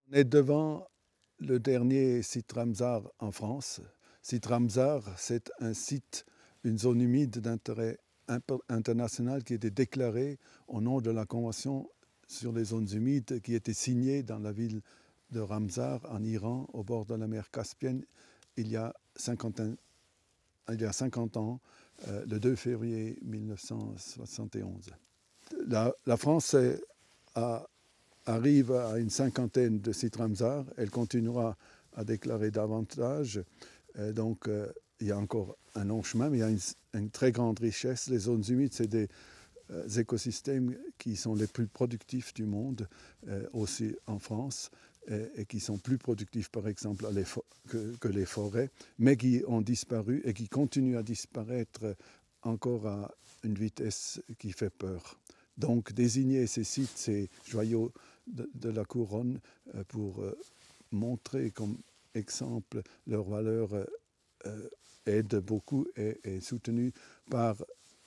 On est devant le dernier site Ramsar en France. Site Ramsar, c'est un site, une zone humide d'intérêt international qui a été déclarée au nom de la Convention sur les zones humides qui a été signée dans la ville de Ramsar en Iran, au bord de la mer Caspienne, il y a 50 ans, le 2 février 1971. La France arrive à une cinquantaine de sites Ramsar. Elle continuera à déclarer davantage. Donc, il y a encore un long chemin, mais il y a une très grande richesse. Les zones humides, c'est des écosystèmes qui sont les plus productifs du monde, aussi en France, et qui sont plus productifs, par exemple, que les forêts, mais qui ont disparu et qui continuent à disparaître encore à une vitesse qui fait peur. Donc, désigner ces sites, ces joyaux de la couronne, pour montrer comme exemple leur valeur, aide beaucoup et est soutenue par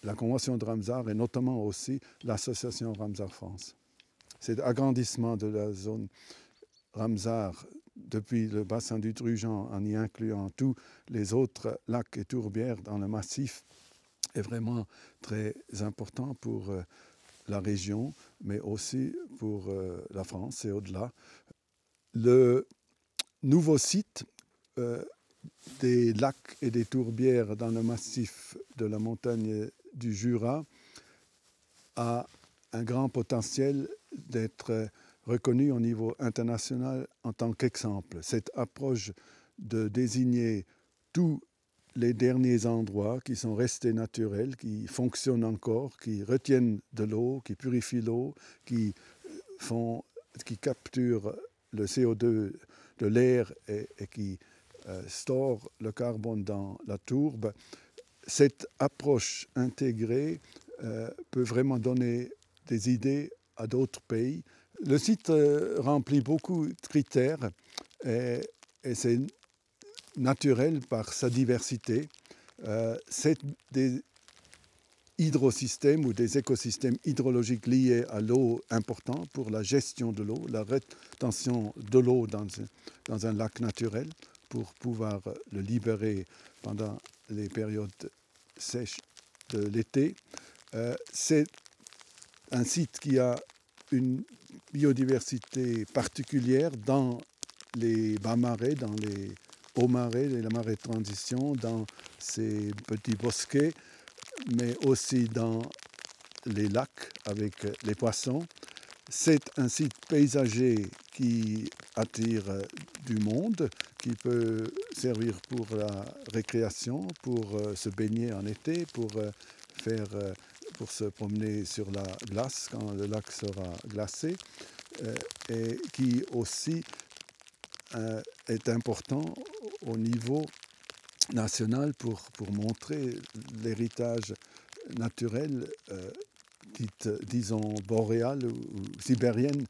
la Convention de Ramsar et notamment aussi l'association Ramsar France. Cet agrandissement de la zone Ramsar depuis le bassin du Drugeon en y incluant tous les autres lacs et tourbières dans le massif est vraiment très important pour la région, mais aussi pour la France et au-delà. Le nouveau site des lacs et des tourbières dans le massif de la montagne du Jura a un grand potentiel d'être reconnu au niveau international en tant qu'exemple. Cette approche de désigner tous les derniers endroits qui sont restés naturels, qui fonctionnent encore, qui retiennent de l'eau, qui purifient l'eau, qui capturent le CO2 de l'air et qui store le carbone dans la tourbe. Cette approche intégrée peut vraiment donner des idées à d'autres pays. Le site remplit beaucoup de critères et c'est naturel par sa diversité. C'est des hydrosystèmes ou des écosystèmes hydrologiques liés à l'eau importants pour la gestion de l'eau, la rétention de l'eau dans un lac naturel pour pouvoir le libérer pendant les périodes sèches de l'été. C'est un site qui a une biodiversité particulière dans les bas marais, dans les hauts marais, les marais de transition, dans ces petits bosquets, mais aussi dans les lacs avec les poissons. C'est un site paysager qui attire du monde, qui peut servir pour la récréation, pour se baigner en été, pour se promener sur la glace quand le lac sera glacé, et qui aussi est important au niveau national pour montrer l'héritage naturel, disons boréal ou sibérienne,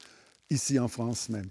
ici en France même.